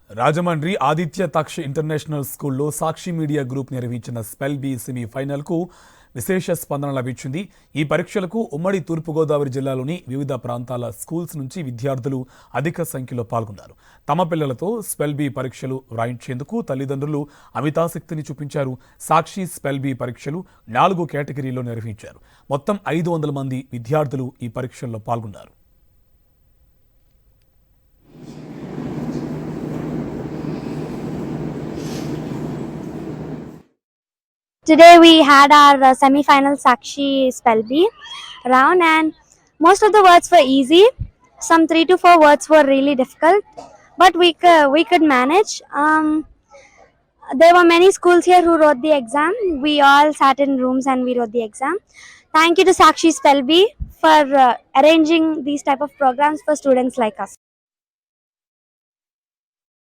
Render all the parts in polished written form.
Rajahmundry Aditya Taksha international స్కూల్లో సాక్షి media group నిర్వహించిన spell B సెమీఫైనల్కు విశేష స్పందన లభించింది. ఈ పరీక్షలకు ఉమ్మడి తూర్పుగోదావరి జిల్లాలోని వివిధ ప్రాంతాల స్కూల్స్ నుంచి విద్యార్థులు అధిక సంఖ్యలో పాల్గొన్నారు. తమ పిల్లలతో స్పెల్ బి పరీక్షలు వ్రాయించేందుకు తల్లిదండ్రులు అమితాసక్తిని చూపించారు. సాక్షి స్పెల్ బి పరీక్షలు 4 కేటగిరీల్లో నిర్వహించారు. మొత్తం 500 మంది విద్యార్థులు ఈ పరీక్షల్లో పాల్గొన్నారు. Today we had our semi-final Sakshi Spell Bee round, and most of the words were easy. Some 3 to 4 words were really difficult, but we could manage. There were many schools here who wrote the exam. We all sat in rooms and we wrote the exam. Thank you to Sakshi Spell Bee for arranging these type of programs for students like us.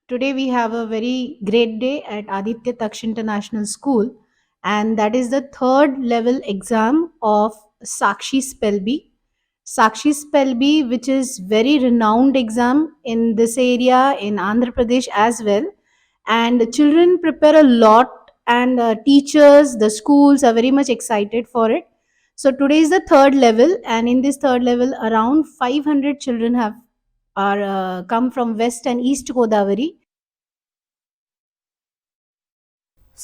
Today we have a very great day at Aditya Taksh International School, and that is the 3rd level exam of Sakshi Spell Bee. Sakshi Spell Bee, which is very renowned exam in this area in Andhra Pradesh as well, and the children prepare a lot, and teachers, the schools are very much excited for it. So today is the 3rd level, and in this 3rd level around 500 children are come from West and East Godavari.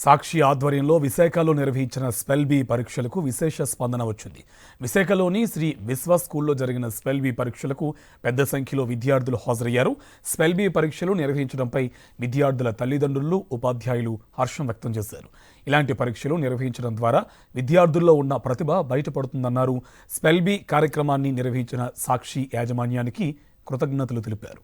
సాక్షి ఆధ్వర్యంలో విశాఖలో నిర్వహించిన spell B పరీక్షలకు విశేష స్పందన వచ్చింది. విశాఖలోని శ్రీ విశ్వ స్కూల్లో జరిగిన స్పెల్ బి పరీక్షలకు పెద్ద సంఖ్యలో విద్యార్థులు హాజరయ్యారు. స్పెల్ బి పరీక్షలు నిర్వహించడంపై విద్యార్థుల తల్లిదండ్రులు, ఉపాధ్యాయులు హర్షం వ్యక్తం చేశారు. ఇలాంటి పరీక్షలు నిర్వహించడం ద్వారా విద్యార్థుల్లో ఉన్న ప్రతిభ బయటపడుతుందన్నారు. స్పెల్ బి కార్యక్రమాన్ని నిర్వహించిన సాక్షి యాజమాన్యానికి కృతజ్ఞతలు తెలిపారు.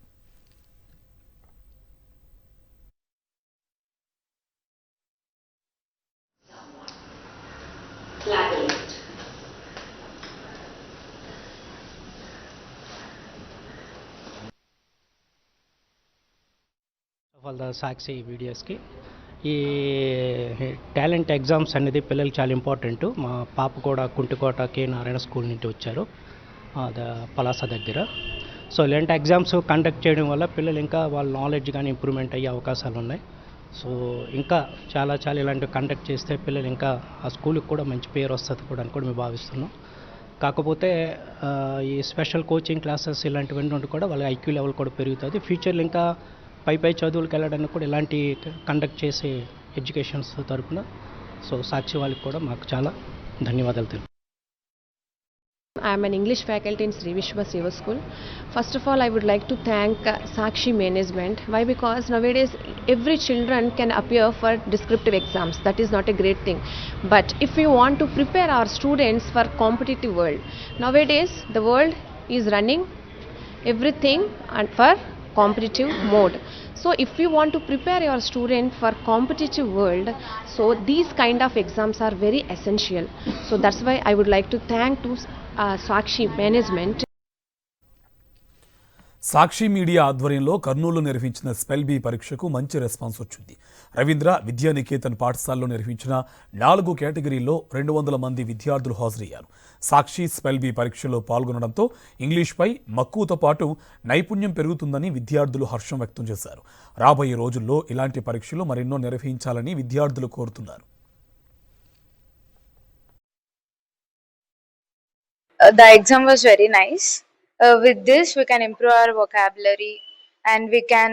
వాళ్ళ సాక్షి వీడియోస్కి ఈ టాలెంట్ ఎగ్జామ్స్ అనేది పిల్లలకి చాలా ఇంపార్టెంట్. మా పాప కూడా కుంటికోట కే నారాయణ స్కూల్ నుండి వచ్చారు, పలాస దగ్గర. సో ఇలాంటి ఎగ్జామ్స్ కండక్ట్ చేయడం వల్ల పిల్లలు ఇంకా వాళ్ళ నాలెడ్జ్ కానీ ఇంప్రూవ్మెంట్ అయ్యే అవకాశాలు ఉన్నాయి. సో ఇంకా చాలా ఇలాంటివి కండక్ట్ చేస్తే పిల్లలు ఇంకా ఆ స్కూల్కి కూడా మంచి పేరు వస్తుంది కూడా అని కూడా మేము భావిస్తున్నాం. కాకపోతే ఈ స్పెషల్ కోచింగ్ క్లాసెస్ ఇలాంటివన్నీ కూడా వాళ్ళ ఐక్యూ లెవెల్ కూడా పెరుగుతుంది. ఫ్యూచర్లో ఇంకా పై చదువులకు వెళ్ళడానికి కూడా ఇలాంటి కండక్ట్ చేసే ఎడ్యుకేషన్స్ తరపున సో సాక్షి వాళ్ళకి కూడా మాకు చాలా ధన్యవాదాలు తెలుపు. I am an English faculty in Sri Vishwa Seva School. First of all, I would like to thank Sakshi management. Why? Because nowadays every children can appear for descriptive exams. That is not a great thing. But if we want to prepare our students for competitive world, nowadays the world is running everything and for competitive mode. So if you want to prepare your student for competitive world, so these kind of exams are very essential. So that's why I would like to thank to Sakshi management. Sakshi media ఆధ్వర్యంలో కర్నూలు నిర్వహించిన spell B పరీక్షకు మంచి response వచ్చింది. రవీంద్ర విద్యానికేతన్ పాఠశాలలో నిర్వహించిన 4 కేటగిరీల్లో 200 మంది విద్యార్థులు హాజరయ్యారు. సాక్షి స్పెల్ బి పరీక్షలో పాల్గొనడంతో ఇంగ్లీష్పై మక్కువతో పాటు నైపుణ్యం పెరుగుతుందని విద్యార్థులు హర్షం వ్యక్తం చేశారు. రాబోయే రోజుల్లో ఇలాంటి పరీక్షలు మరెన్నో నిర్వహించాలని విద్యార్థులు కోరుతున్నారు. The exam was very nice. With this we can improve our vocabulary, and we can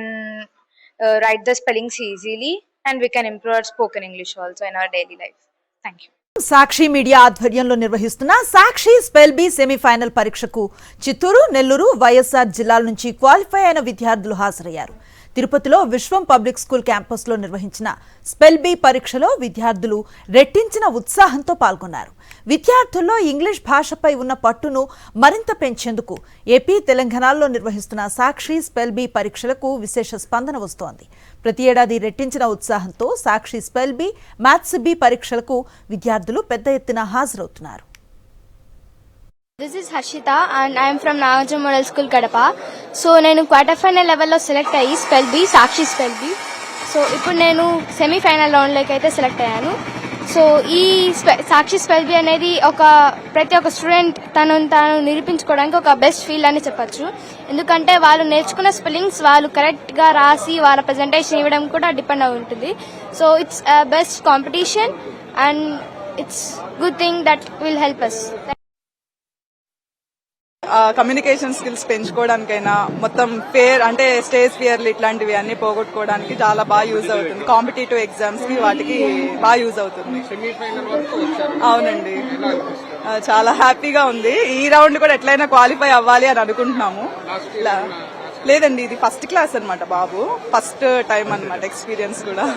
write the spellings easily, and we can improve our spoken English also in our daily life. Thank you. Sakshi media ఆధ్వర్యంలో నిర్వహిస్తున్న సాక్షి spell B semi-final పరీక్షకు చిత్తూరు, నెల్లూరు, వైఎస్ఆర్ జిల్లాల నుంచి qualify అయిన విద్యార్థులు హాజరయ్యారు. తిరుపతిలో విశ్వం public school క్యాంపస్లో నిర్వహించిన స్పెల్ బి పరీక్షలో విద్యార్థులు రెట్టించిన ఉత్సాహంతో పాల్గొన్నారు. విద్యార్థుల్లో ఇంగ్లీష్ భాషపై ఉన్న పట్టును మరింత పెంచేందుకు ఏపీ, తెలంగాణలో నిర్వహిస్తున్న సాక్షి స్పెల్ బి పరీక్షలకు విశేష స్పందన వస్తోంది. ప్రతి ఏడాది రెట్టించిన ఉత్సాహంతో సాక్షి స్పెల్ బి, మ్యాథ్స్ బి పరీక్షలకు విద్యార్థులు పెద్ద ఎత్తున హాజరవుతున్నారు. This is Harshita and I am from Nagarjuna Model School, Kadapa. So నేను క్వార్టర్ ఫైనల్ లెవెల్లో సెలెక్ట్ అయ్యి స్పెల్ బి, సాక్షి స్పెల్ బి. సో ఇప్పుడు నేను సెమీఫైనల్ రౌండ్లోకి అయితే సెలెక్ట్ అయ్యాను. సో ఈ సాక్షి స్పెల్ బీ అనేది ప్రతి ఒక్క స్టూడెంట్ తాను నిరూపించుకోవడానికి ఒక బెస్ట్ ఫీల్డ్ అని చెప్పొచ్చు. ఎందుకంటే వాళ్ళు నేర్చుకున్న స్పెల్లింగ్స్ వాళ్ళు కరెక్ట్గా రాసి వాళ్ళ ప్రజెంటేషన్ ఇవ్వడం కూడా డిపెండ్ అయి ఉంటుంది. So it's best competition and it's good thing that will help us. Communication skills పెంచుకోవడానికైనా మొత్తం ఫేర్ అంటే స్టేజ్ ఫియర్లు ఇట్లాంటివి అన్ని పోగొట్టుకోవడానికి చాలా బాగా యూజ్ అవుతుంది. కాంపిటేటివ్ ఎగ్జామ్స్ కి వాటికి బాగా యూజ్ అవుతుంది. అవునండి, చాలా హ్యాపీగా ఉంది. ఈ రౌండ్ కూడా ఎట్లయినా క్వాలిఫై అవ్వాలి అని అనుకుంటున్నాము. లేదండి, ఇది ఫస్ట్ క్లాస్ అన్నమాట బాబు, ఫస్ట్ టైం అన్నమాట. ఎక్స్పీరియన్స్ కూడా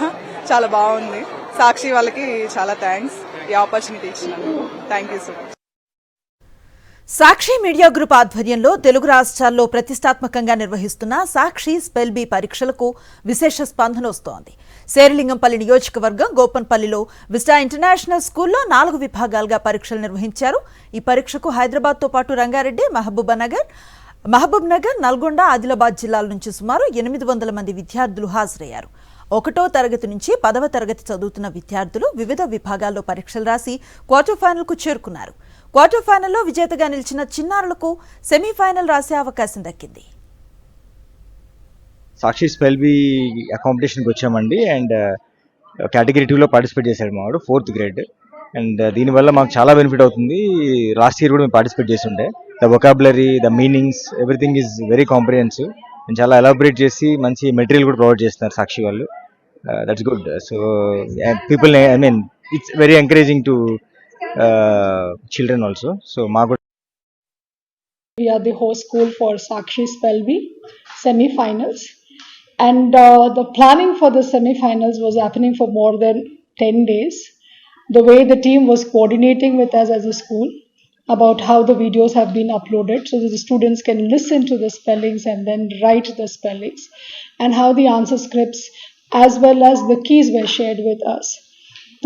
చాలా బాగుంది. సాక్షి వాళ్ళకి చాలా థ్యాంక్స్ ఈ ఆపర్చునిటీ ఇచ్చినందుకు. Thank you so much. Sakshi media group ఆధ్వర్యంలో తెలుగు రాష్ట్రాల్లో ప్రతిష్టాత్మకంగా నిర్వహిస్తున్న సాక్షి స్పెల్ బీ పరీక్షలకు విశేష స్పందన వస్తోంది. శేరిలింగంపల్లి నియోజకవర్గం గోపన్పల్లిలో విస్టా ఇంటర్నేషనల్ స్కూల్లో 4 విభాగాలుగా పరీక్షలు నిర్వహించారు. ఈ పరీక్షకు హైదరాబాద్తో పాటు రంగారెడ్డి, మహబూబ్ నగర్, నల్గొండ, ఆదిలాబాద్ జిల్లాల నుంచి సుమారు 800 మంది విద్యార్థులు హాజరయ్యారు. 1వ తరగతి నుంచి 10వ తరగతి చదువుతున్న విద్యార్థులు వివిధ విభాగాల్లో పరీక్షలు రాసి క్వార్టర్ ఫైనల్కు చేరుకున్నారు. క్వార్టర్ ఫైనల్లో విజేతగా నిలిచిన చిన్నారులకు సెమీఫైనల్ రాసే అవకాశం దక్కింది. సాక్షి స్పెల్ బీ కాంపిటీషన్కి వచ్చామండి. అండ్ కేటగిరీ 2లో పార్టిసిపేట్ చేశాడు మావాడు, 4th గ్రేడ్. అండ్ దీనివల్ల మాకు చాలా బెనిఫిట్ అవుతుంది. లాస్ట్ ఇయర్ కూడా మేము పార్టిసిపేట్ చేస్తుండే. The vocabulary, the meanings, everything is very comprehensive. And చాలా ఎలాబరేట్ చేసి మంచి మెటీరియల్ కూడా ప్రొవైడ్ చేస్తున్నారు సాక్షి వాళ్ళు. That's good. So people, I mean it's very encouraging to children also. So we are the host school for Sakshi Spell Bee semi-finals, and the planning for the semi-finals was happening for more than 10 days. The way the team was coordinating with us as a school about how the videos have been uploaded so that the students can listen to the spellings and then write the spellings, and how the answer scripts as well as the keys were shared with us.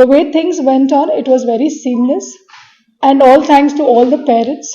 The way things went on, it was very seamless, and all thanks to all the parents